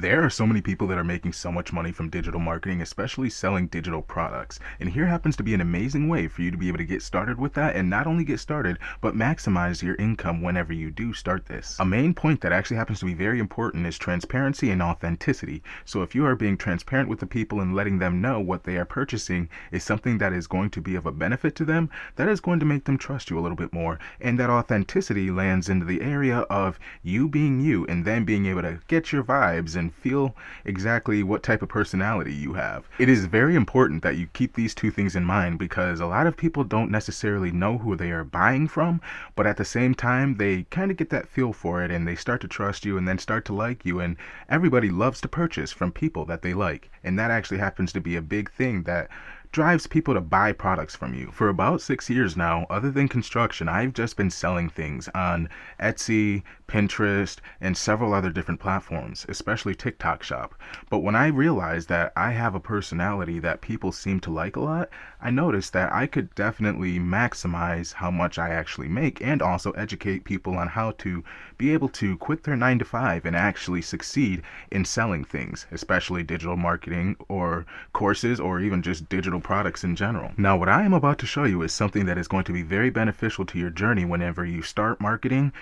There are so many people that are making so much money from digital marketing, especially selling digital products. And here happens to be an amazing way for you to be able to get started with that, and not only get started, but maximize your income whenever you do start this. A main point that actually happens to be very important is transparency and authenticity. So if you are being transparent with the people and letting them know what they are purchasing is something that is going to be of a benefit to them, that is going to make them trust you a little bit more. And that authenticity lands into the area of you being you, and then being able to get your vibes and feel exactly what type of personality you have. It is very important that you keep these two things in mind, because a lot of people don't necessarily know who they are buying from, but at the same time they kind of get that feel for it and they start to trust you and then start to like you, and everybody loves to purchase from people that they like, and that actually happens to be a big thing that drives people to buy products from you. For about 6 years now, other than construction, I've just been selling things on Etsy, Pinterest, and several other different platforms, especially TikTok Shop. But when I realized that I have a personality that people seem to like a lot, I noticed that I could definitely maximize how much I actually make, and also educate people on how to be able to quit their 9 to 5 and actually succeed in selling things, especially digital marketing or courses, or even just digital products in general. Now, what I am about to show you is something that is going to be very beneficial to your journey whenever you start marketing,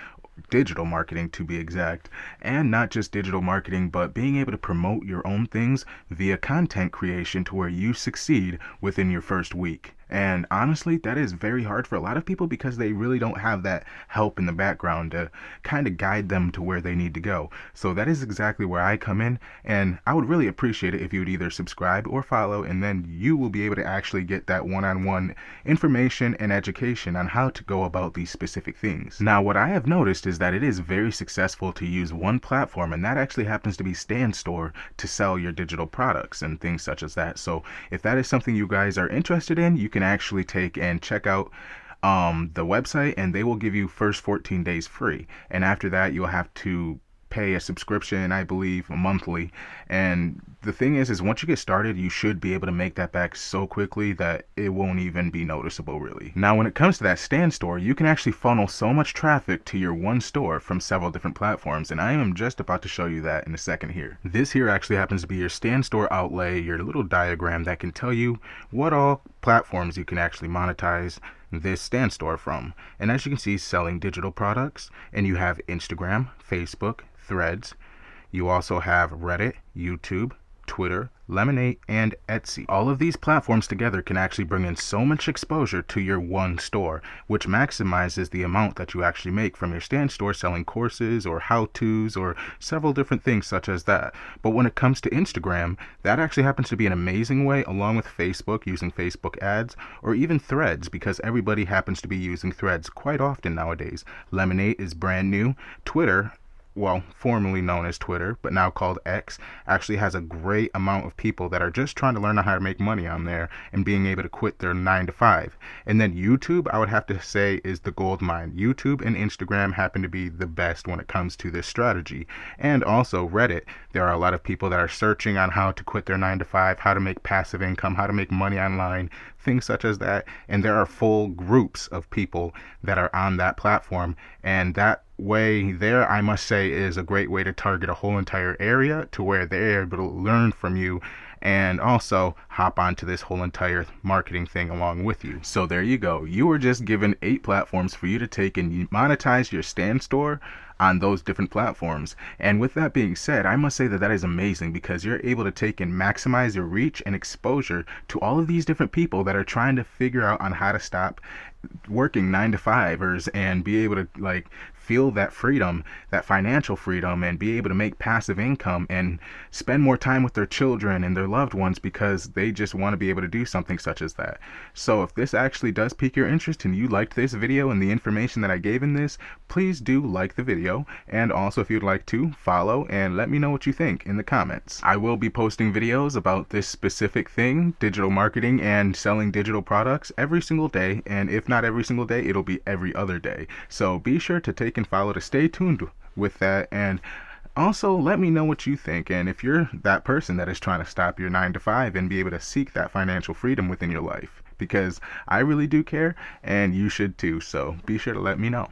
digital marketing to be exact, and not just digital marketing, but being able to promote your own things via content creation to where you succeed within your first week. And honestly, that is very hard for a lot of people because they really don't have that help in the background to kind of guide them to where they need to go. So that is exactly where I come in, and I would really appreciate it if you would either subscribe or follow, and then you will be able to actually get that one-on-one information and education on how to go about these specific things. Now, what I have noticed is that it is very successful to use one platform, and that actually happens to be Stand Store, to sell your digital products and things such as that. So if that is something you guys are interested in, you can actually take and check out the website, and they will give you first 14 days free, and after that you'll have to pay a subscription, I believe monthly. And the thing is once you get started, you should be able to make that back so quickly that it won't even be noticeable really. Now, when it comes to that Stand Store, you can actually funnel so much traffic to your one store from several different platforms, and I am just about to show you that in a second here. This here actually happens to be your Stand Store outlay, your little diagram that can tell you what all platforms you can actually monetize this Stand Store from. And as you can see, selling digital products, and you have Instagram, Facebook, Threads. You also have Reddit, YouTube, Twitter, Lemonade, and Etsy. All of these platforms together can actually bring in so much exposure to your one store, which maximizes the amount that you actually make from your Stand Store selling courses or how-tos or several different things such as that. But when it comes to Instagram, that actually happens to be an amazing way, along with Facebook, using Facebook ads, or even Threads, because everybody happens to be using Threads quite often nowadays. Lemonade is brand new. Twitter, well, formerly known as Twitter, but now called X, actually has a great amount of people that are just trying to learn how to make money on there and being able to quit their 9 to 5. And then YouTube, I would have to say, is the gold mine. YouTube and Instagram happen to be the best when it comes to this strategy. And also Reddit, there are a lot of people that are searching on how to quit their 9 to 5, how to make passive income, how to make money online, things such as that. And there are full groups of people that are on that platform, and that way there, I must say, is a great way to target a whole entire area to where they're able to learn from you and also hop onto this whole entire marketing thing along with you. So there you go. You were just given 8 platforms for you to take and monetize your Stand Store on those different platforms. And with that being said, I must say that that is amazing, because you're able to take and maximize your reach and exposure to all of these different people that are trying to figure out on how to stop working 9 to 5ers and be able to feel that freedom, that financial freedom, and be able to make passive income and spend more time with their children and their loved ones because they just want to be able to do something such as that. So if this actually does pique your interest and you liked this video and the information that I gave in this, please do like the video, and also if you'd like to follow and let me know what you think in the comments. I will be posting videos about this specific thing, digital marketing and selling digital products, every single day, and if not every single day, it'll be every other day. So be sure to take and follow to stay tuned with that, and also let me know what you think, and if you're that person that is trying to stop your 9 to 5 and be able to seek that financial freedom within your life, because I really do care and you should too. So be sure to let me know.